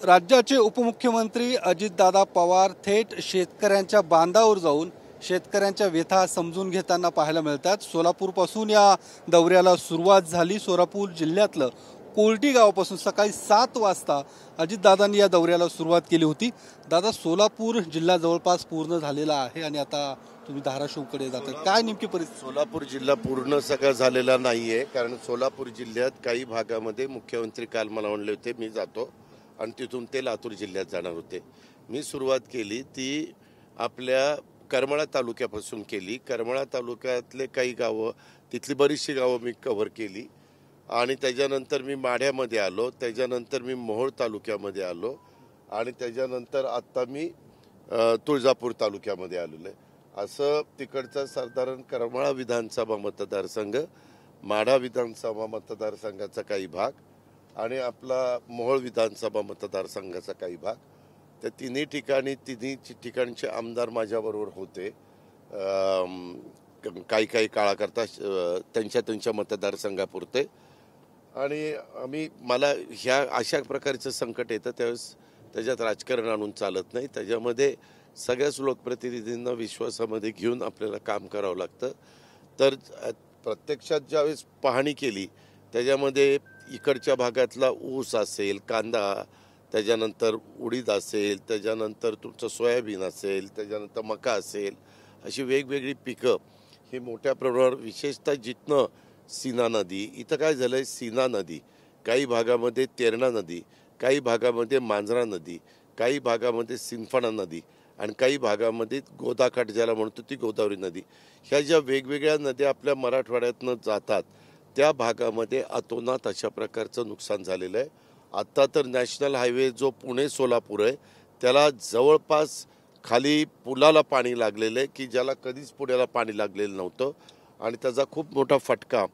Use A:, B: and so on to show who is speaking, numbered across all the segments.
A: राज्याचे उपमुख्यमंत्री अजितदादा पवार थेट शेतकऱ्यांच्या बांधावर जाऊन शेतकऱ्यांच्या व्यथा समजून घेताना पाहायला मिळतात। सोलापूरपासून या दौऱ्याला सुरुवात झाली। सोलापूर जिल्ह्यातलं कोलटी गावापासून सकाळी 7 वाजता अजितदादांनी या दौऱ्याला सुरुवात केली होती। दादा, सोलापूर जिल्हा जवळपास पूर्ण झालेला आहे आणि आता तुम्ही धाराशिवकडे जाताय, काय नेमकी परिस्थिती?
B: सोलापूर जिल्हा पूर्ण सगळा झालेला नाहीये, कारण सोलापूर जिल्ह्यात काही भागामध्ये मुख्यमंत्री काल मला म्हणले होते मी जातो आणि तिथून ते लातूर जिल्ह्यात जाणार होते। मी सुरुवात केली ती आपल्या करमाळा तालुक्यापासून केली। करमाळा तालुक्यातले काही गावं, तिथली बरीचशी गावं मी कव्हर केली आणि त्याच्यानंतर मी माढ्यामध्ये आलो, त्याच्यानंतर मी मोहोळ तालुक्यामध्ये आलो आणि त्याच्यानंतर आत्ता मी तुळजापूर तालुक्यामध्ये आलेलो आहे। असं तिकडचा साधारण करमाळा विधानसभा मतदारसंघ, माढा विधानसभा मतदारसंघाचा काही भाग आणि आपला मोहोळ विधानसभा मतदारसंघाचा काही भाग, त्या तिन्ही ठिकाणचे आमदार माझ्याबरोबर होते। काही काळाकरता त्यांच्या मतदारसंघापुरते। आणि मला ह्या अशा प्रकारचं संकट येतं त्यावेळेस त्याच्यात राजकारण आणून चालत नाही। त्याच्यामध्ये सगळ्याच लोकप्रतिनिधींना विश्वासामध्ये घेऊन आपल्याला काम करावं लागतं। तर प्रत्यक्षात ज्यावेळेस पाहणी केली त्याच्यामध्ये इकडच्या भागातला ऊस असेल, कांदा, त्याच्यानंतर उडीद असेल, त्याच्यानंतर तुमचं सोयाबीन असेल, त्याच्यानंतर मका असेल, अशी वेगवेगळी पिकं ही मोठ्या प्रमाणावर, विशेषतः जिथनं सीना नदी, इथं काय झालं आहे, सीना नदी, काही भागामध्ये तेरणा नदी, काही भागामध्ये मांजरा नदी, काही भागामध्ये सिंदफणा नदी आणि काही भागामध्ये गोदाकाठ ज्याला म्हणतो ती गोदावरी नदी, ह्या ज्या वेगवेगळ्या नद्या आपल्या मराठवाड्यातनं जातात त्या भागामध्ये अतोनात अशा प्रकारचं नुकसान झालेलं आहे। आत्ता तर नॅशनल हायवे जो पुणे सोलापूर आहे त्याला जवळपास खाली पुलाला पाणी लागलेलं आहे की ज्याला कधीच पुण्याला पाणी लागलेलं नव्हतं आणि त्याचा खूप मोठा फटका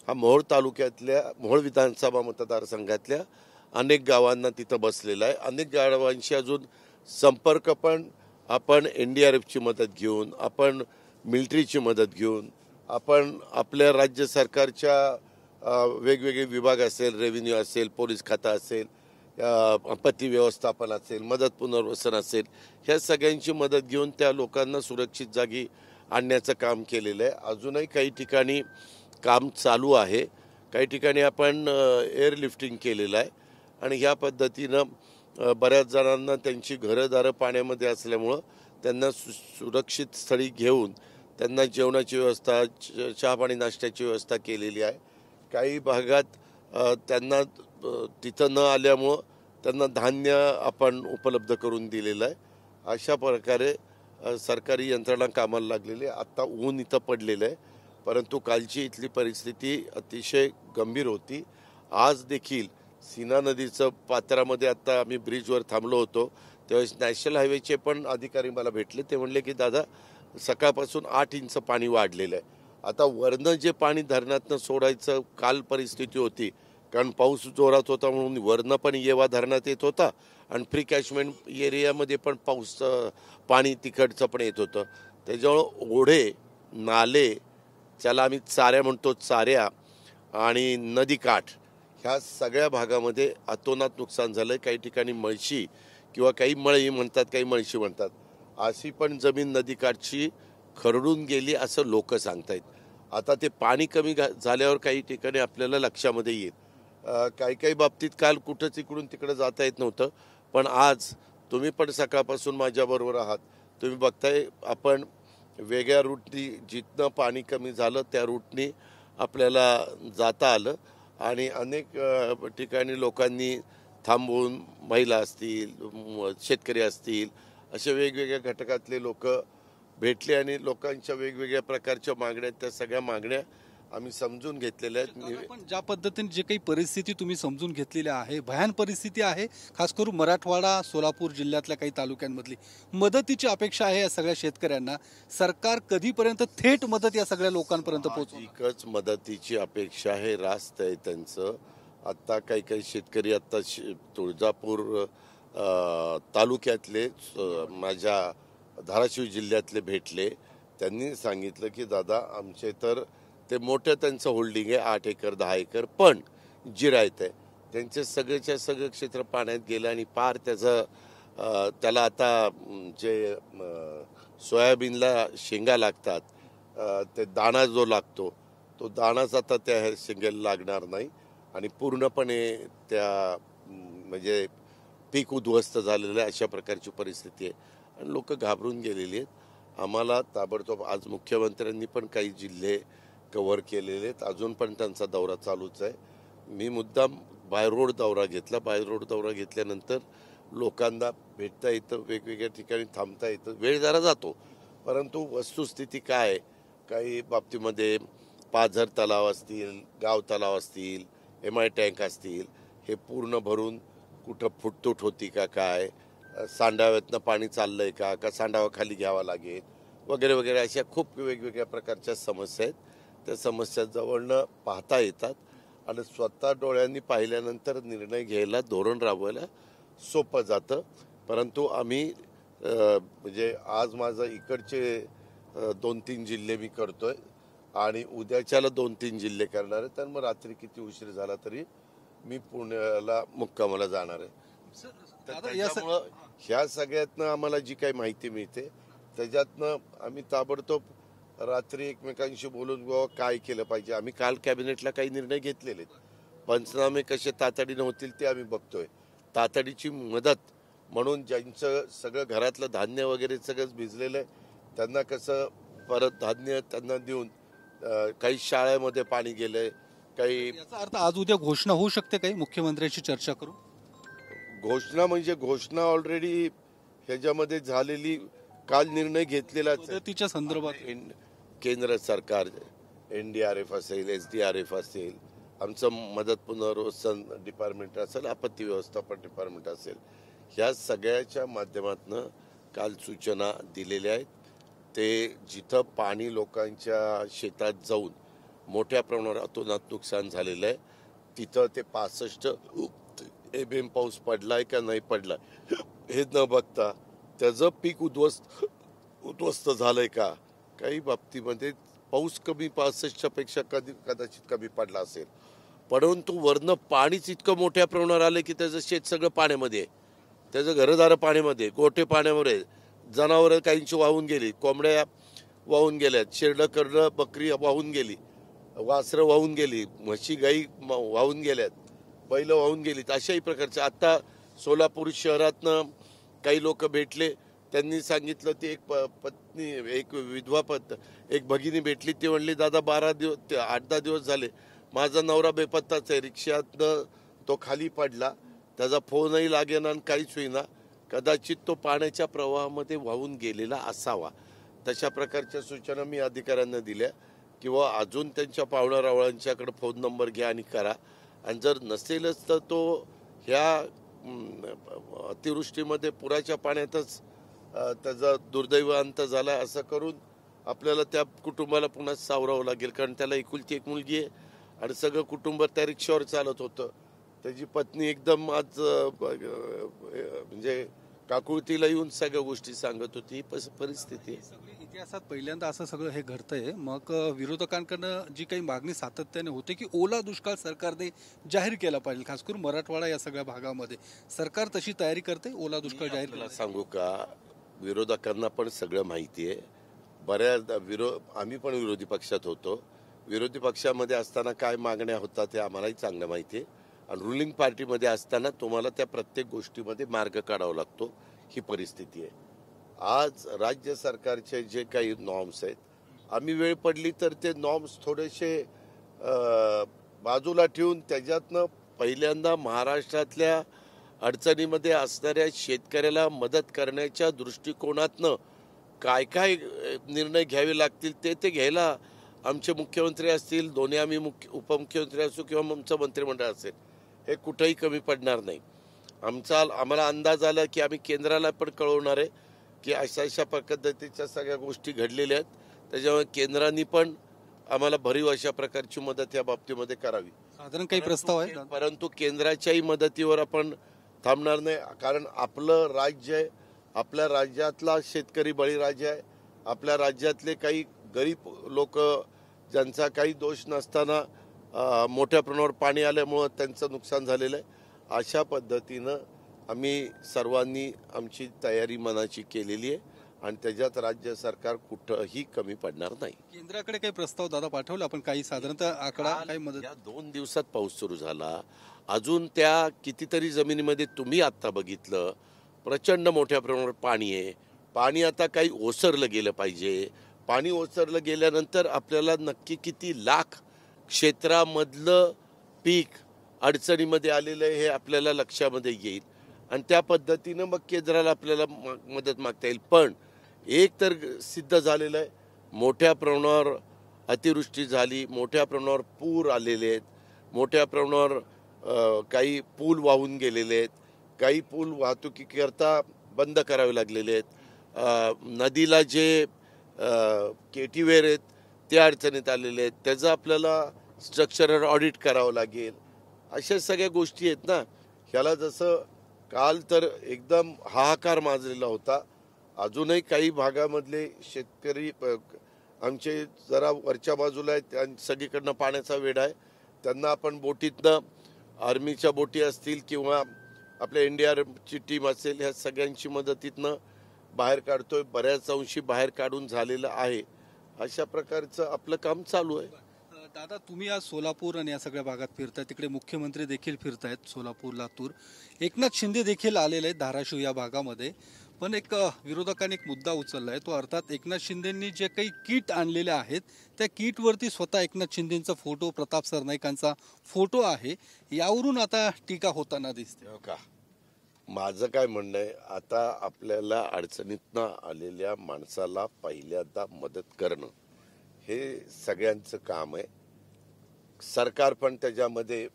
B: हा मोहोळ तालुक्यातल्या, मोहोळ विधानसभा मतदारसंघातल्या अनेक गावांना तिथं बसलेला आहे। अनेक गावांशी अजून संपर्क पण आपण NDRFची मदत घेऊन, आपण मिलिटरीची मदत घेऊन, आपण आपल्या राज्य सरकारच्या वेगवेगळे विभाग असेल, रेव्हेन्यू असेल, पोलीस खाता असेल, आपत्ती व्यवस्थापन असेल, मदत पुनर्वसन असेल, ह्या सगळ्यांची मदत घेऊन त्या लोकांना सुरक्षित जागी आणण्याचं काम केलेलं आहे। अजूनही काही ठिकाणी काम चालू आहे, काही ठिकाणी आपण एअरलिफ्टिंग केलेलं आहे आणि ह्या पद्धतीनं बऱ्याच जणांना त्यांची घरंदारं पाण्यामध्ये असल्यामुळं त्यांना सुरक्षित स्थळी घेऊन त्यांना जेवणाची व्यवस्था, चहा पाणी नाश्त्याची व्यवस्था केलेली आहे। काही भागात त्यांना तिथं न आल्यामुळं त्यांना धान्य आपण उपलब्ध करून दिलेलं आहे। अशा प्रकारे सरकारी यंत्रणा कामाला लागलेली आहे। आत्ता ऊन इथं पडलेलं आहे, परंतु कालची इथली परिस्थिती अतिशय गंभीर होती। आज देखील सीना नदीचं पात्रामध्ये आत्ता आम्ही ब्रिजवर थांबलो होतो त्यावेळेस नॅशनल हायवेचे पण अधिकारी मला भेटले, ते म्हणले की दादा सकाळपासून 8 इंच पाणी वाढलेलं आहे। आता वरनं जे पाणी धरणातनं सोडायचं काल परिस्थिती होती, कारण पाऊस जोरात होता म्हणून वरनं पण येवा धरणात येत होता आणि प्री कॅचमेंट एरियामध्ये पण पाणी तिकडचं पण येत होतं। त्याच्यामुळं ओढे, नाले, ज्याला आम्ही चाऱ्या म्हणतो, चाऱ्या आणि नदीकाठ, ह्या सगळ्या भागामध्ये अतोनात नुकसान झालं। काही ठिकाणी मळशी किंवा काही मळी म्हणतात, काही मळशी म्हणतात, अशी पण जमीन नदीकाठची खरडून गेली असं लोक सांगतायत। आता ते पाणी कमी झाल्यावर काही ठिकाणी आपल्याला लक्षामध्ये येईल। काही बाबतीत काल कुठंच इकडून तिकडं जाता येत नव्हतं, पण आज तुम्ही पण सकाळपासून माझ्याबरोबर आहात, तुम्ही बघताय आपण वेगळ्या रूटनी जिथनं पाणी कमी झालं त्या रूटनी आपल्याला जाता आलं आणि अनेक ठिकाणी लोकांनी थांबून, महिला असतील, शेतकरी असतील, असे वेगवेगळ्या घटकातले लोक भेटले आणि लोकांच्या वेगवेगळ्या प्रकारच्या मागण्या, त्या सगळ्या मागण्या आम्ही समजून घेतलेल्या आहेत।
A: पण ज्या पद्धतीने जे काही परिस्थिती तुम्ही समजून घेतलेली आहे, भयान परिस्थिती आहे, खास करून मराठवाडा, सोलापूर जिल्ह्यातल्या काही तालुक्यांमधली मदतीची अपेक्षा आहे या सगळ्या शेतकऱ्यांना। सरकार कधीपर्यंत थेट मदत या सगळ्या लोकांपर्यंत पोहोचवणार?
B: एकच मदतीची अपेक्षा आहे, रास्त आहे त्यांचं। आत्ता काही शेतकरी आत्ता तुळजापूर तालुक्यातले माझ्या धाराशिव जिल्ह्यातले भेटले, त्यांनी सांगितलं की दादा आमचे तर ते मोठं त्यांचं होल्डिंग आहे, 8 एकर 10 एकर, पण जिरायत आहे त्यांचे सगळेच्या सगळं क्षेत्र पाण्यात गेलं आणि पार त्याचं त्याला आता जे सोयाबीनला शेंगा लागतात, ते दाणा जो लागतो तो दाणाच आता त्या शेंगेला लागणार नाही आणि पूर्णपणे त्या म्हणजे पीक उद्ध्वस्त झालेलं आहे, अशा प्रकारची परिस्थिती आहे आणि लोक घाबरून गेलेली आहेत. आम्हाला ताबडतोब आज मुख्यमंत्र्यांनी पण काही जिल्हे कव्हर केलेले आहेत, अजून पण त्यांचा दौरा चालूच आहे. मी मुद्दाम बाय रोड दौरा घेतला. बाय रोड दौरा घेतल्यानंतर लोकांना भेटता येतं, वेगवेगळ्या ठिकाणी थांबता येतं, वेळ जरा जातो, परंतु वस्तुस्थिती काय आहे, काही बाबतीमध्ये पाझर तलाव असतील, गाव तलाव असतील, MI टँक असतील, हे पूर्ण भरून कुठं फुटतूट होती का, काय सांडाव्यातनं पाणी चाललंय का सांडावा खाली घ्यावा लागेल वगैरे वगैरे, अशा खूप वेगवेगळ्या प्रकारच्या समस्या आहेत. त्या समस्या जवळनं पाहता येतात आणि स्वतः डोळ्यांनी पाहिल्यानंतर निर्णय घ्यायला, धोरण राबवायला सोपं जातं. परंतु आम्ही म्हणजे आज माझं इकडचे 2-3 जिल्हे मी करतोय आणि उद्याच्याला 2-3 जिल्हे करणार आहे. तर मग रात्री किती उशीर झाला तरी मी पुण्याला मुक्कामाला जाणार आहे. तर त्याच्यामुळं ह्या सगळ्यातनं आम्हाला जी काही माहिती मिळते त्याच्यातनं आम्ही ताबडतोब रात्री एकमेकांशी बोलून काय केलं पाहिजे. आम्ही काल कॅबिनेटला काही निर्णय घेतलेले आहेत. पंचनामे कसे तातडीने होतील ते आम्ही बघतोय. तातडीची मदत म्हणून ज्यांचं सगळं घरातलं धान्य वगैरे सगळंच भिजलेलं आहे त्यांना कसं परत धान्य त्यांना देऊन, काही शाळेमध्ये पाणी गेलंय, काही
A: याचा अर्थ आज उद्या घोषणा होऊ शकते काही मुख्यमंत्र्यांशी चर्चा करून.
B: घोषणा म्हणजे घोषणा ऑलरेडी ह्याच्यामध्ये झालेली, काल निर्णय घेतलेलाच आहे.
A: मदतीच्या संदर्भात
B: केंद्र सरकार NDRF असेल, SDRF असेल, आमचं मदत पुनर्वसन डिपार्टमेंट असेल, आपत्ती व्यवस्थापन डिपार्टमेंट असेल, ह्या सगळ्याच्या माध्यमातून काल सूचना दिलेल्या आहेत. ते जिथं पाणी लोकांच्या शेतात जाऊन मोठ्या प्रमाणात नुकसान झालेलं आहे तिथं ते 65 mm पाऊस पडलाय का नाही पडलाय हे न बघता त्याचं पीक उद्ध्वस्त झालंय का, काही बाबतीमध्ये पाऊस कमी 65 पेक्षा कदाचित कमी पडला असेल, परंतु वरनं पाणीच इतकं मोठ्या प्रमाणावर आलं की त्याचं शेत सगळं पाण्यामध्ये आहे, त्याचं घरदार पाण्यामध्ये, गोठे पाण्यावर आहे, जनावरं काहींची वाहून गेली, कोंबड्या वाहून गेल्यात, शेरडं करडं बकरी वाहून गेली, वासरं वाहून गेली, म्हशी गाई वाहून गेल्यात, बैल वाहून गेलीत. अशाही प्रकारचे आता सोलापूर शहरातनं काही लोक भेटले, त्यांनी सांगितलं ती एक पत्नी, एक विधवा एक भगिनी भेटली, ती म्हणली दादा 8-10 दिवस झाले माझा नवरा बेपत्ताच आहे, रिक्षातनं तो खाली पडला, त्याचा फोनही लागेना आणि काहीच होईना, कदाचित तो पाण्याच्या प्रवाहामध्ये वाहून गेलेला असावा. तशा प्रकारच्या सूचना मी अधिकाऱ्यांना दिल्या किंवा अजून त्यांच्या पाहुणारावळांच्याकडे फोन नंबर घ्या आणि करा, आणि जर नसेलच तर तो ह्या अतिवृष्टीमध्ये पुराच्या पाण्यातच त्याचा दुर्दैव अंत झाला असं करून आपल्याला त्या कुटुंबाला पुन्हा सावरावं लागेल. कारण त्याला एकुलती एक मुलगी आहे आणि सगळं कुटुंब त्या रिक्षावर चालत होतं. त्याची पत्नी एकदम आज म्हणजे काकुळतीला येऊन सगळ्या गोष्टी सांगत होती. परिस्थिती
A: इतिहासात पहिल्यांदा असं सगळं हे घडतंय. मग विरोधकांकडनं जी काही मागणी सातत्याने होते की ओला दुष्काळ सरकारने जाहीर केला पाहिजे, खास करून मराठवाडा या सगळ्या भागामध्ये, सरकार तशी तयारी करते ओला दुष्काळ जाहीर केला?
B: सांगू का, विरोधकांना पण सगळं माहिती आहे. बऱ्याचदा आम्ही पण विरोधी पक्षात होतो. विरोधी पक्षामध्ये असताना काय मागण्या होतात हे आम्हालाही चांगलं माहिती आहे, आणि रुलिंग पार्टीमध्ये असताना तुम्हाला त्या प्रत्येक गोष्टीमध्ये मार्ग काढावा लागतो. ही परिस्थिती आहे. आज राज्य सरकारचे जे काही नॉर्म्स आहेत, आम्ही वेळ पडली तर ते नॉर्म्स थोडेसे बाजूला ठेवून त्याच्यातनं पहिल्यांदा महाराष्ट्रातल्या अडचणीमध्ये असणाऱ्या शेतकऱ्याला मदत करण्याच्या दृष्टिकोनातनं काय काय निर्णय घ्यावे लागतील ते घ्यायला आमचे मुख्यमंत्री असतील, दोन्ही आम्ही उपमुख्यमंत्री असू किंवा आमचं मंत्रिमंडळ असेल, हे कुठंही कमी पडणार नाही. आम्हाला अंदाज आला की आम्ही केंद्राला पण कळवणार आहे की अशा पद्धतीच्या सगळ्या गोष्टी घडलेल्या आहेत, त्याच्यामुळे केंद्राने पण आम्हाला भरीव अशा प्रकारची मदत या बाबतीमध्ये करावी.
A: साधारण काही प्रस्ताव आहे?
B: परंतु केंद्राच्याही मदतीवर आपण थांबणार नाही, कारण आपलं राज्य आहे, आपल्या राज्यातला शेतकरी बळीराजा आहे. आपल्या राज्यातले काही गरीब लोक ज्यांचा काही दोष नसताना मोठ्या प्रमाणावर पाणी आल्यामुळं त्यांचं नुकसान झालेलं आहे. अशा पद्धतीनं आम्ही सर्वांनी आमची तयारी मनाची केलेली आहे आणि त्याच्यात राज्य सरकार कुठंही कमी पडणार नाही.
A: केंद्राकडे काही प्रस्ताव दादा पाठवला आपण, काही साधारणतः आकडा, काही मदत?
B: या 2 दिवसात पाऊस सुरू झाला. अजून त्या कितीतरी जमिनीमध्ये तुम्ही आत्ता बघितलं प्रचंड मोठ्या प्रमाणावर पाणी आहे. पाणी आता काही ओसरलं गेलं पाहिजे. पाणी ओसरलं गेल्यानंतर आपल्याला नक्की किती लाख क्षेत्रामधलं पीक अडचणीमध्ये आलेलं आहे हे आपल्याला लक्षामध्ये येईल आणि त्या पद्धतीनं मग केंद्राला आपल्याला मदत मागता येईल. पण एक तर सिद्ध झालेलं आहे, मोठ्या प्रमाणावर अतिवृष्टी झाली, मोठ्या प्रमाणावर पूर आलेले आहेत, मोठ्या प्रमाणावर काही पूल वाहून गेलेले आहेत, काही पूल वाहतुकीकरता बंद करावे लागलेले आहेत, नदीला जे केटीवेर आहेत ते अडचणीत आलेले आहेत, त्याचं आपल्याला स्ट्रक्चरल ऑडिट करावं लागेल. अशा सगळ्या गोष्टी आहेत ना. ह्याला जसं काल तर एकदम हाहाकार माजलेला होता. अजूनही काही भागामधले शेतकरी आमचे जरा वरच्या बाजूला आहेत, सगळीकडनं पाण्याचा वेढा आहे. त्यांना आपण बोटीतनं, आर्मीच्या बोटी असतील किंवा आपल्या NDRFची टीम असेल, ह्या सगळ्यांची मदतीतनं बाहेर काढतोय. बऱ्याच अंशी बाहेर काढून झालेलं आहे. अशा प्रकारचं आपलं काम चालू आहे.
A: दादा, तुम्ही आज सोलापूर आणि या सगळ्या भागात फिरताय, तिकडे मुख्यमंत्री देखील फिरतायत, सोलापूर, लातूर. एकनाथ शिंदे देखील आलेले आहेत धाराशिव या भागामध्ये. पण एक विरोधकांनी एक मुद्दा उचलला आहे, तो अर्थात एकनाथ शिंदेंनी जे काही किट आणलेले आहेत त्या किटवरती स्वतः एकनाथ शिंदेंचा फोटो, प्रताप सरनाईकांचा फोटो आहे. यावरून आता टीका होताना दिसते.
B: हो का? माझं काय म्हणणं आहे, आता आपल्याला अडचणीतनं आलेल्या माणसाला पहिल्यांदा मदत करणं हे सगळ्यांचं काम आहे. सरकार पण त्याच्यामध्ये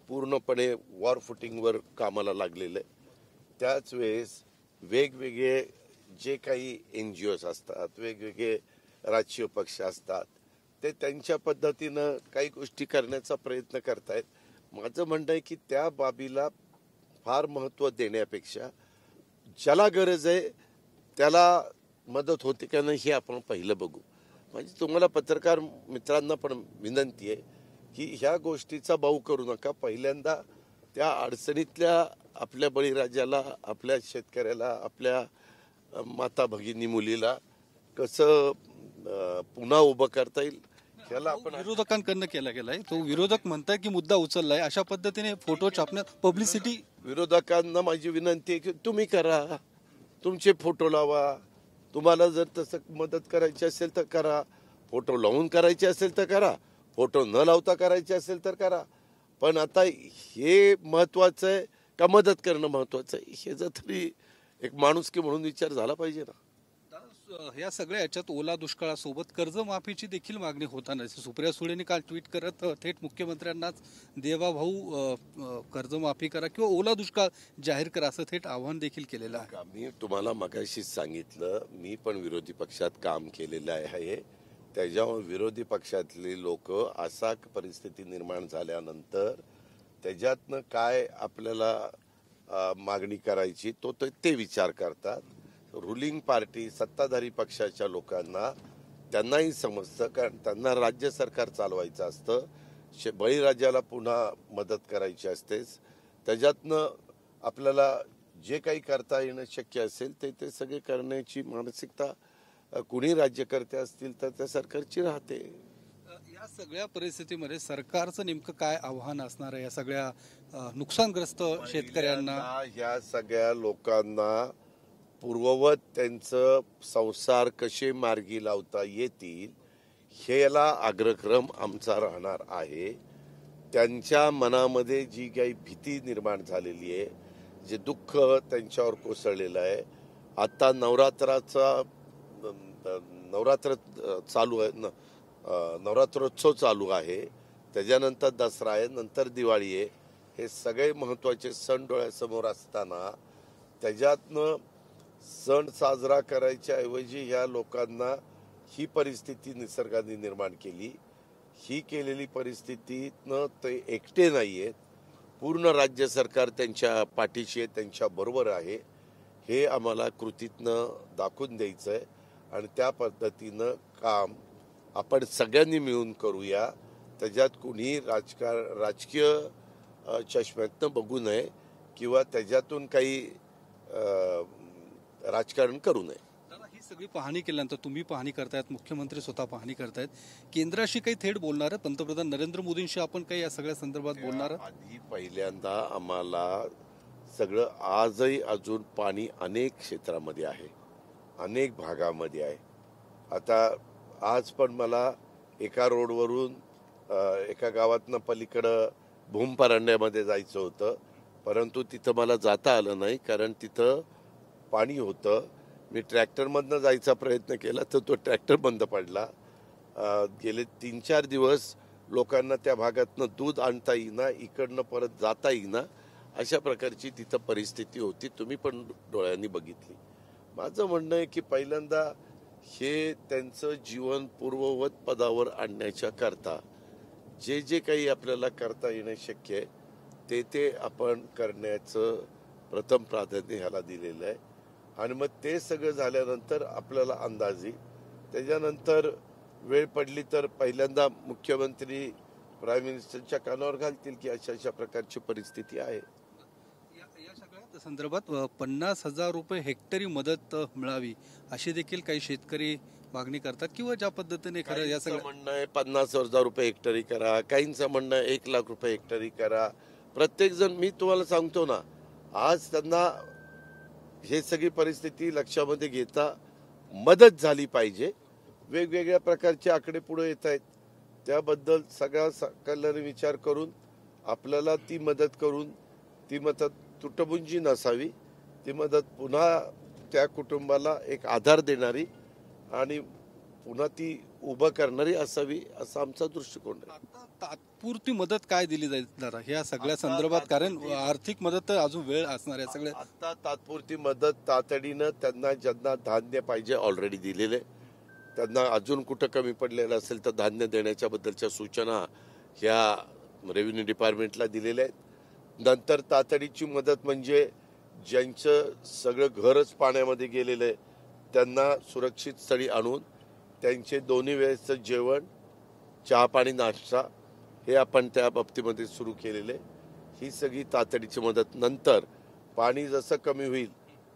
B: पूर्णपणे वॉर फुटिंगवर कामाला लागलेलं आहे. त्याच वेळेस वेगवेगळे जे काही NGOs असतात, वेगवेगळे राजकीय पक्ष असतात, ते त्यांच्या पद्धतीनं काही गोष्टी करण्याचा प्रयत्न करतायत. माझं म्हणणं आहे की त्या बाबीला फार महत्त्व देण्यापेक्षा ज्याला गरज आहे त्याला मदत होते का नाही हे आपण पहिलं बघू. म्हणजे तुम्हाला पत्रकार मित्रांना पण विनंती आहे की ह्या गोष्टीचा बाऊ करू नका. पहिल्यांदा त्या अडचणीतल्या आपल्या बळीराजाला, आपल्या शेतकऱ्याला, आपल्या माता भगिनी मुलीला कसं पुन्हा उभं करता येईल ह्याला आपण.
A: विरोधकांकडनं केला गेलाय, तो विरोधक म्हणताय की मुद्दा उचललाय, अशा पद्धतीने फोटो छापण्यात पब्लिसिटी.
B: विरोधकांना माझी विनंती आहे की तुम्ही करा, तुमचे फोटो लावा. तुम्हाला जर तसं मदत करायची असेल तर करा, फोटो लावून करायचे असेल तर करा, फोटो न लावता करायचे असेल तर करा. पण आता हे महत्वाचं आहे का मदत करणं महत्वाचं आहे, हे जर तरी एक माणुसकी म्हणून विचार झाला पाहिजे ना.
A: या सगळ्या याच्यात ओला दुष्काळासोबत कर्जमाफीची देखील मागणी होताना सुप्रिया सुळेंनी काल ट्विट करत थेट मुख्यमंत्र्यांनाच देवा भाऊ कर्जमाफी करा किंवा ओला दुष्काळ जाहीर करा असं थेट आव्हान देखील केलेलं आहे.
B: मी तुम्हाला मगाशीच सांगितलं, मी पण विरोधी पक्षात काम केलेलं आहे. त्याच्यामुळे विरोधी पक्षातले लोक असा परिस्थिती निर्माण झाल्यानंतर त्याच्यातनं काय आपल्याला मागणी करायची ते विचार करतात. रुलिंग पार्टी, सत्ताधारी पक्षाच्या लोकांना त्यांनाही समजतं, कारण त्यांना राज्य सरकार चालवायचं असतं. बळीराजाला पुन्हा मदत करायची असतेच. त्याच्यातनं आपल्याला जे काही करता येणं शक्य असेल ते सगळे करण्याची मानसिकता कुणी राज्यकर्ते असतील तर त्या सरकारची राहते.
A: या सगळ्या परिस्थितीमध्ये सरकारचं नेमकं काय आव्हान असणार आहे या सगळ्या नुकसानग्रस्त शेतकऱ्यांना?
B: ह्या सगळ्या लोकांना पूर्ववत त्यांचं संसार कसे मार्गी लावता येतील ह्याला अग्रक्रम आमचा राहणार आहे. त्यांच्या मनामध्ये जी काही भीती निर्माण झालेली आहे, जे दुःख त्यांच्यावर कोसळलेलं आहे, आता नवरात्र चालू आहे ना, नवरात्रोत्सव चालू आहे, त्याच्यानंतर दसरा आहे, नंतर दिवाळी आहे. हे सगळे महत्त्वाचे सण डोळ्यासमोर असताना त्याच्यातनं सण साजरा करायच्या ऐवजी ह्या लोकांना ही परिस्थिती निसर्गाने निर्माण केली. ही केलेली परिस्थितीतनं ते एकटे नाही आहेत, पूर्ण राज्य सरकार त्यांच्या पाठीशी आहे, त्यांच्या बरोबर आहे. हे आम्हाला कृतीतनं दाखवून द्यायचं आहे आणि त्या पद्धतीनं काम आपण सगळ्यांनी मिळून करूया. त्याच्यात कुणी राजकीय चष्म्यातनं बघू नये किंवा त्याच्यातून काही राजकारण करू नये.
A: दादा, ही सगळी पाहणी केल्यानंतर तुम्ही पाहणी करतायत, मुख्यमंत्री स्वतः पाहणी करतायत, केंद्राशी काही थेट बोलणार आहे? पंतप्रधान नरेंद्र मोदींशी आपण काही या सगळ्या संदर्भात बोलणार आहात?
B: आधी पहिल्यांदा आम्हाला सगळं आजही अजून पाणी अनेक क्षेत्रामध्ये आहे, अनेक भागामध्ये आहे. आता आज पण मला एका रोडवरून एका गावातनं पलीकडं भूमपरांड्यामध्ये जायचं होतं, परंतु तिथं मला जाता आलं नाही कारण तिथं पाणी होतं. मी ट्रॅक्टरमधनं जायचा प्रयत्न केला तर तो ट्रॅक्टर बंद पडला. गेले 3-4 दिवस लोकांना त्या भागातनं दूध आणता येईना, इकडनं परत जाता येईना, अशा प्रकारची तिथं परिस्थिती होती. तुम्ही पण डोळ्यांनी बघितली. माझं म्हणणं आहे की पहिल्यांदा हे त्यांचं जीवन पूर्ववत पदावर आणण्याच्या करता जे जे काही आपल्याला करता येणं शक्य आहे ते आपण करण्याचं प्रथम प्राधान्य ह्याला दिलेलं आहे. आणि मग ते सगळं झाल्यानंतर आपल्याला अंदाज येईल. त्याच्यानंतर वेळ पडली तर पहिल्यांदा मुख्यमंत्री प्राईम मिनिस्टरच्या कानावर घालतील की अशा अशा प्रकारची परिस्थिती आहे.
A: या सगळ्या संदर्भात 50,000 रुपये हेक्टरी मदत मिळावी अशी देखील काही शेतकरी मागणी करतात किंवा ज्या पद्धतीने खरं या सगळं
B: म्हणणं आहे 50,000 रुपये हेक्टरी करा, काहींचं म्हणणं आहे 1 लाख रुपये हेक्टरी करा. प्रत्येक जण, मी तुम्हाला सांगतो ना, आज त्यांना हे सगळी परिस्थिती लक्षामध्ये घेता मदत झाली पाहिजे. वेगवेगळ्या प्रकारचे आकडे पुढे येत आहेत, त्याबद्दल सगळ्या सकलाने विचार करून आपल्याला ती मदत करून ती मदत तुटपुंजी नसावी, ती मदत पुन्हा त्या कुटुंबाला एक आधार देणारी आणि पुन्हा ती उभं करणारी असावी, असा आमचा दृष्टिकोन आहे.
A: आता तात्पुरती मदत काय दिली जाईल दादा ह्या सगळ्या संदर्भात? कारण आर्थिक मदत तर अजून वेळ असणार आहे सगळ्या.
B: आता तात्पुरती मदत तातडीनं त्यांना ज्यांना धान्य पाहिजे ऑलरेडी दिलेले, त्यांना अजून कुठं कमी पडलेलं असेल तर धान्य देण्याच्या बद्दलच्या सूचना ह्या रेव्हेन्यू डिपार्टमेंटला दिलेल्या आहेत. नंतर तातडीची मदत म्हणजे ज्यांचं सगळं घरच पाण्यामध्ये गेलेलं आहे त्यांना सुरक्षित स्थळी आणून त्यांचे दोन्ही वेळेचं जेवण, चहा पाणी, नाश्ता हे आपण त्या बाबतीमध्ये सुरू केलेले. ही सगळी तातडीची मदत. नंतर पाणी जसं कमी होईल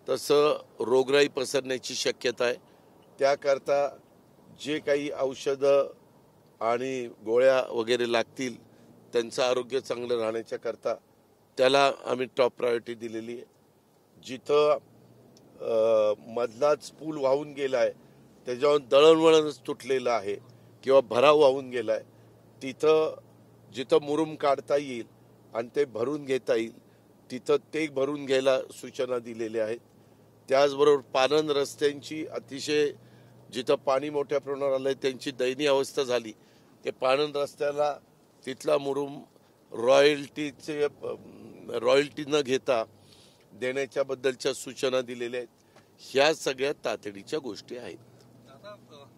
B: तसं रोगराई पसरण्याची शक्यता आहे, त्याकरता जे काही औषधं आणि गोळ्या वगैरे लागतील त्यांचं आरोग्य चांगलं राहण्याच्या करता त्याला आम्ही टॉप प्रायोरिटी दिलेली आहे. जिथं मधलाच पूल वाहून गेला आहे, त्याच्यावर दळणवळणच तुटलेलं आहे किंवा भराव वाहून गेला आहे, तिथं जिथं मुरुम काढता येईल आणि ते भरून घेता येईल तिथं ते भरून घ्यायला सूचना दिलेल्या आहेत. त्याचबरोबर पाणंद रस्त्यांची अतिशय, जिथं पाणी मोठ्या प्रमाणावर आलं आहे त्यांची दयनीय अवस्था झाली, ते पाणंद रस्त्याला तिथला मुरुम रॉयल्टी न घेता देण्याच्या बद्दलच्या सूचना दिलेल्या आहेत. ह्या सगळ्या तातडीच्या गोष्टी आहेत.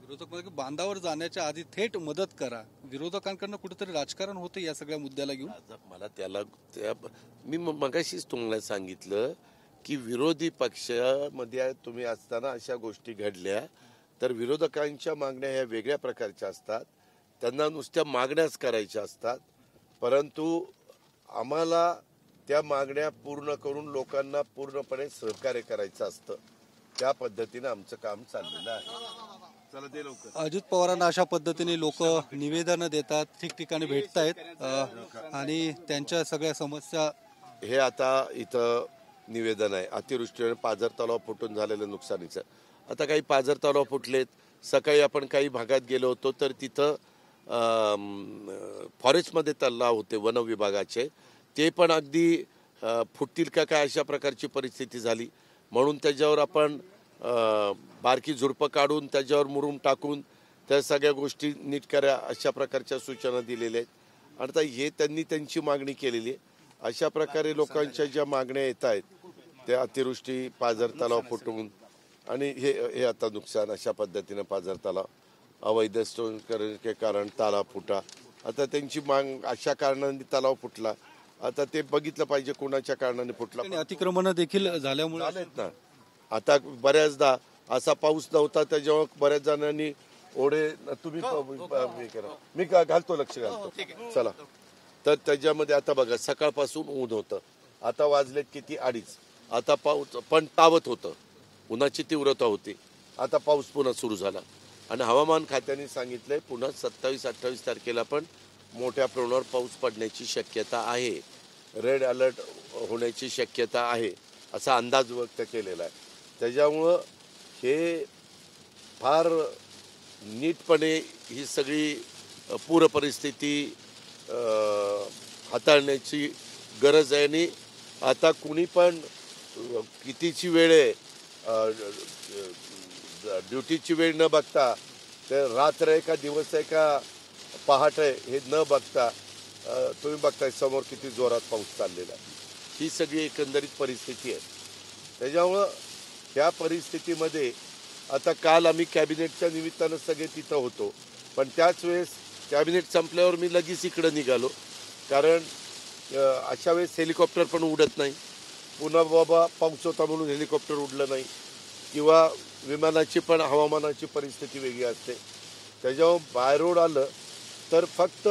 A: विरोधक म्हणजे बांधावर जाण्याच्या आधी थेट मदत करा, विरोधकांकडनं कुठेतरी राजकारण होते या सगळ्या मुद्द्याला घेऊन.
B: मला मी मगाशीच तुम्हाला सांगितलं की विरोधी पक्षामध्ये तुम्ही असताना अशा गोष्टी घडल्या तर विरोधकांच्या मागण्या ह्या वेगळ्या प्रकारच्या असतात, त्यांना नुसत्या मागण्याच करायच्या असतात, परंतु आम्हाला त्या मागण्या पूर्ण करून लोकांना पूर्णपणे सहकार्य करायचं असतं. त्या पद्धतीने आमचं काम चाललेलं आहे. चला दे लवकर.
A: अजित पवारांना अशा पद्धतीने लोक निवेदनं देतात, ठिकठिकाणी भेटतायत आणि त्यांच्या सगळ्या समस्या.
B: हे आता इथं निवेदन आहे अतिवृष्टीने पाझर तलाव फुटून झालेलं नुकसानीचं. आता काही पाझर तलाव फुटलेत. सकाळी आपण काही भागात गेलो होतो तर तिथं फॉरेस्टमध्ये तलाव होते वन विभागाचे, ते पण अगदी फुटतील का काय अशा प्रकारची परिस्थिती झाली. म्हणून त्याच्यावर आपण बारकी झुडपं काढून त्याच्यावर मुरुम टाकून त्या सगळ्या गोष्टी नीट करा अशा प्रकारच्या सूचना दिलेल्या आहेत. आता हे त्यांनी त्यांची मागणी केलेली आहे. अशा प्रकारे लोकांच्या ज्या मागण्या येत आहेत त्या अतिवृष्टी, पाझर तलाव फुटून आणि हे आता नुकसान, अशा पद्धतीनं पाझर तलाव अवैध स्टोन के कारण तलाव फुटा. आता त्यांची माग अशा कारणाने तलाव फुटला. आता ते बघितलं पाहिजे कोणाच्या कारणाने फुटला.
A: अतिक्रमण देखील झाल्यामुळे
B: झालेत ना. आता बऱ्याचदा असा पाऊस नव्हता त्याच्यावर बऱ्याच जणांनी ओढे तुम्ही हे करा, मी घालतो, लक्ष घालतो, चला. तर त्याच्यामध्ये आता बघा, सकाळपासून ऊन होतं, आता वाजले किती 2:30. आता पाऊस पण तावत होतं, उन्हाची तीव्रता होती. आता पाऊस पुन्हा सुरू झाला आणि हवामान खात्याने सांगितलंय पुन्हा 27-28 तारखेला पण मोठ्या प्रमाणावर पाऊस पडण्याची शक्यता आहे. रेड अलर्ट होण्याची शक्यता आहे असा अंदाज व्यक्त केलेला आहे. त्याच्यामुळं हे फार नीटपणे ही सगळी पूर परिस्थिती हाताळण्याची गरज आहे. आणि आता कुणी पण कितीची वेळ आहे, ड्युटीची वेळ न बघता, ते रात्र आहे का दिवस आहे का पहाट आहे हे न बघता, तुम्ही बघताय समोर किती जोरात पाऊस चाललेला आहे. ही सगळी एकंदरीत परिस्थिती आहे. त्याच्यामुळं ह्या परिस्थितीमध्ये आता काल आम्ही कॅबिनेटच्या निमित्तानं सगळे तिथं होतो, पण त्याच वेळेस कॅबिनेट संपल्यावर मी लगेच इकडं निघालो, कारण अशा वेळेस हेलिकॉप्टर पण उडत नाही. पुन्हा बाबा पाऊस होता म्हणून हेलिकॉप्टर उडलं नाही, किंवा विमानाची पण हवामानाची परिस्थिती वेगळी असते. त्याच्यावर बाय रोड आलं तर फक्त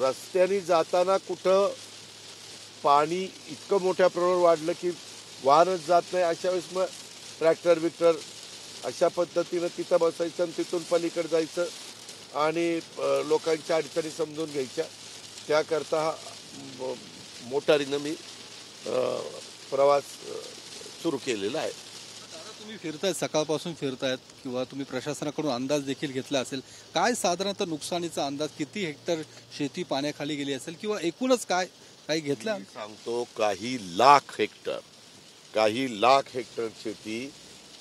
B: रस्त्याने जाताना कुठं पाणी इतकं मोठ्या प्रमाणावर वाढलं की वाहनच जात नाही, अशा वेळेस मग ट्रॅक्टर बिक्टर अशा पद्धतीनं तिथं बसायचं आणि तिथून पलीकडे जायचं आणि लोकांच्या अडचणी समजून घ्यायच्या. त्याकरता मोटारीनं मी प्रवास सुरू केलेला आहे.
A: तुम्ही फिरतायत, सकाळपासून फिरतायत, किंवा तुम्ही प्रशासनाकडून अंदाज देखील घेतला असेल, काय साधारणतः नुकसानीचा अंदाज, किती हेक्टर शेती पाण्याखाली गेली असेल, किंवा एकूणच काय काही घेतलं?
B: सांगतो, काही लाख हेक्टर शेती,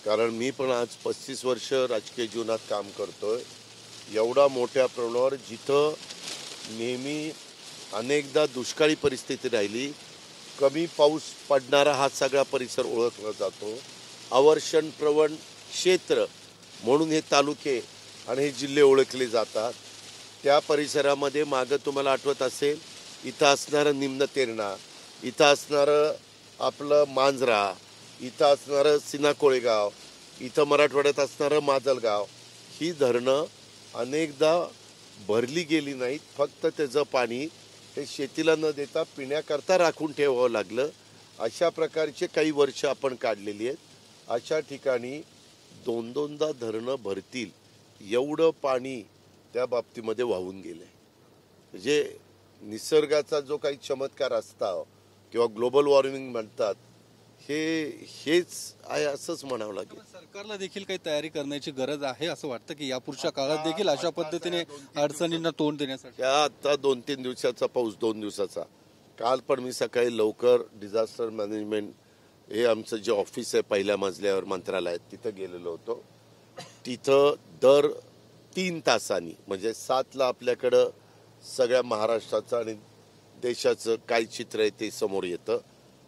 B: कारण मी पण आज 35 वर्ष राजकीय जीवनात काम करतोय. एवढा मोठ्या प्रमाणावर जिथं नेहमी अनेकदा दुष्काळी परिस्थिती राहिली, कमी पाऊस पडणारा हा सगळा परिसर ओळखला जातो. अवर्षण प्रवण क्षेत्र म्हणून हे तालुके आणि हे जिल्हे ओळखले जातात. त्या परिसरामध्ये मागं तुम्हाला आठवत असेल, इथं असणारं निम्न तेरणा, इथं असणारं आपलं मांजरा, इथं असणारं सिना कोळेगाव, इथं मराठवाड्यात असणारं माजलगाव, ही धरणं अनेकदा भरली गेली नाहीत. फक्त त्याचं पाणी हे शेतीला न देता पिण्याकरता राखून ठेवावं लागलं. अशा प्रकारचे काही वर्ष आपण काढलेली आहेत. अशा ठिकाणी 2-2दा धरणं भरतील एवढं पाणी त्या बाबतीमध्ये वाहून गेलंय. म्हणजे निसर्गाचा जो काही चमत्कार असता किंवा ग्लोबल वॉर्मिंग म्हणतात, हेच आहे असंच म्हणावं लागेल.
A: सरकारला देखील काही तयारी करण्याची गरज आहे असं वाटतं की यापुढच्या काळात देखील अशा पद्धतीने अडचणींना तोंड देण्यासाठी?
B: आता 2-3 दिवसाचा पाऊस, 2 दिवसाचा. काल पण मी सकाळी लवकर डिझास्टर मॅनेजमेंट हे आमचं जे ऑफिस आहे पहिल्या मजल्यावर मंत्रालयात, तिथं गेलेलो होतो. तिथं दर 3 तासांनी म्हणजे 7ला आपल्याकडं सगळ्या महाराष्ट्राचं आणि देशाचं काय चित्र आहे ते समोर येतं.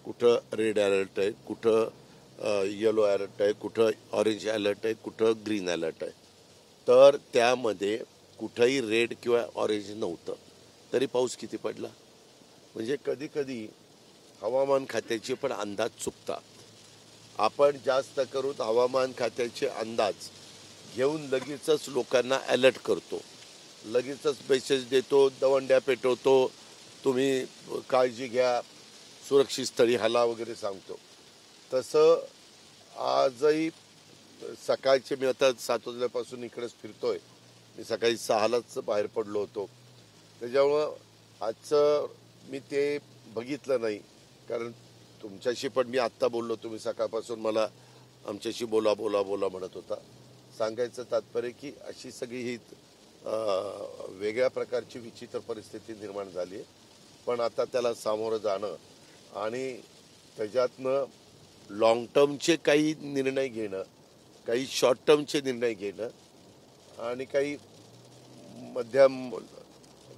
B: कुठं रेड अलर्ट आहे, कुठं येलो अलर्ट आहे, कुठं ऑरेंज अलर्ट आहे, कुठं ग्रीन अलर्ट आहे. तर त्यामध्ये कुठंही रेड किंवा ऑरेंज नव्हतं, तरी पाऊस किती पडला. म्हणजे कधी कधी हवामान खात्याचे पण अंदाज चुकतात. आपण जास्त करून हवामान खात्याचे अंदाज घेऊन लगेचच लोकांना अलर्ट करतो, लगेचच मेसेज देतो, दवंड्या पेटवतो, तुम्ही काळजी घ्या, सुरक्षित स्थळी हला वगैरे सांगतो. तसं आजही सकाळचे, मी आता 7 वाजल्यापासून इकडेच फिरतोय, मी सकाळी 6लाच बाहेर पडलो होतो. त्याच्यामुळं आजचं मी ते बघितलं नाही, कारण तुमच्याशी पण मी आत्ता बोललो, तुम्ही सकाळपासून मला आमच्याशी बोला बोला बोला म्हणत होता. सांगायचं तात्पर्य की अशी सगळी ही वेगळ्या प्रकारची विचित्र परिस्थिती निर्माण झाली आहे. पण आता त्याला सामोरं जाणं आणि त्याच्यातनं लॉंग टर्मचे काही निर्णय घेणं, काही शॉर्ट टर्मचे निर्णय घेणं आणि काही मध्यम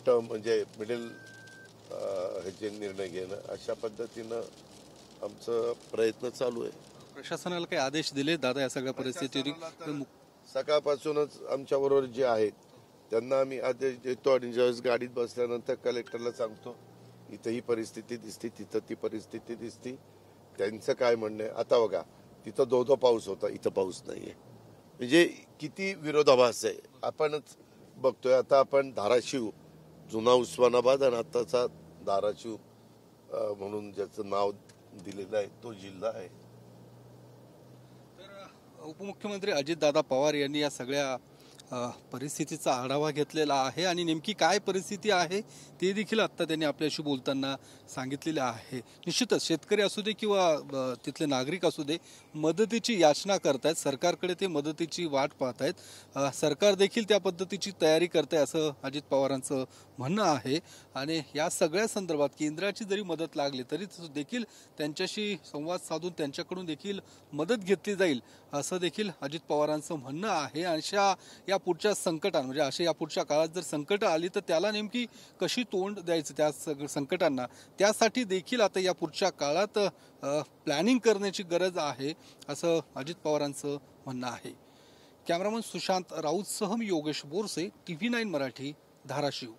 B: टर्म म्हणजे मिडल ह्याचे निर्णय घेणं, अशा पद्धतीनं आमचं प्रयत्न चालू आहे.
A: प्रशासनाला काही आदेश दिले दादा या सगळ्या परिस्थितीवर?
B: सकाळपासूनच आमच्याबरोबर जे आहेत त्यांना आम्ही आदेश देतो आणि ज्यावेळेस गाडीत बसल्यानंतर कलेक्टरला सांगतो, इथं ही परिस्थिती दिसती, तिथं ती परिस्थिती दिसती, त्यांचं काय म्हणणं आहे. आता बघा, तिथं 2 पाऊस होता, इथं पाऊस नाहीये. म्हणजे किती विरोधाभास आहे आपणच बघतोय. आता आपण धाराशिव, जुना उस्मानाबाद आणि आताचा धाराशिव म्हणून ज्याचं नाव दिलेलं आहे तो जिल्हा आहे.
A: उपमुख्यमंत्री अजितदादा पवार यांनी या सगळ्या परिस्थितीचा आढावा घेतलेला आहे आणि नेमकी काय परिस्थिती आहे ते देखील आत्ता त्यांनी आपल्याशी बोलताना सांगितलेले आहे. निश्चितच शेतकरी असू दे किंवा तिथले नागरिक असू दे, मदतीची याचना करतायत, सरकारकडे ते मदतीची वाट पाहतायत. सरकार देखील त्या पद्धतीची तयारी करते असं अजित पवारांचं म्हणणं आहे. आणि या सगळ्या संदर्भात केंद्राची जरी मदत लागली तरी देखील त्यांच्याशी संवाद साधून त्यांच्याकडून देखील मदत घेतली जाईल असं देखील अजित पवारांचं म्हणणं आहे. अशा या पुढच्या संकटांना म्हणजे अशा या पुढच्या काळात जर संकट आली तर त्याला नेमकी कशी तोंड द्यायचं त्या संकटांना, त्यासाठी देखील आता या पुढच्या काळात प्लॅनिंग करण्याची गरज आहे असं अजित पवारांचं म्हणणं आहे. कॅमेरामन सुशांत राऊतसह मी योगेश बोरसे, TV9 मराठी, धाराशिव.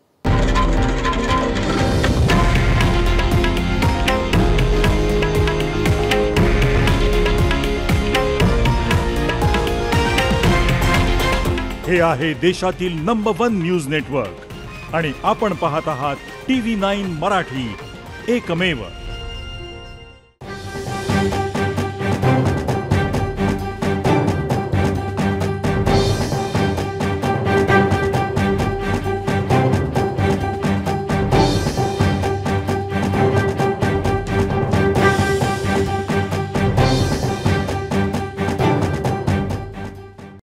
C: हे आहे देशातील नंबर 1 न्यूज नेटवर्क आणि आपण पाहत आहात TV9 मराठी, एकमेव.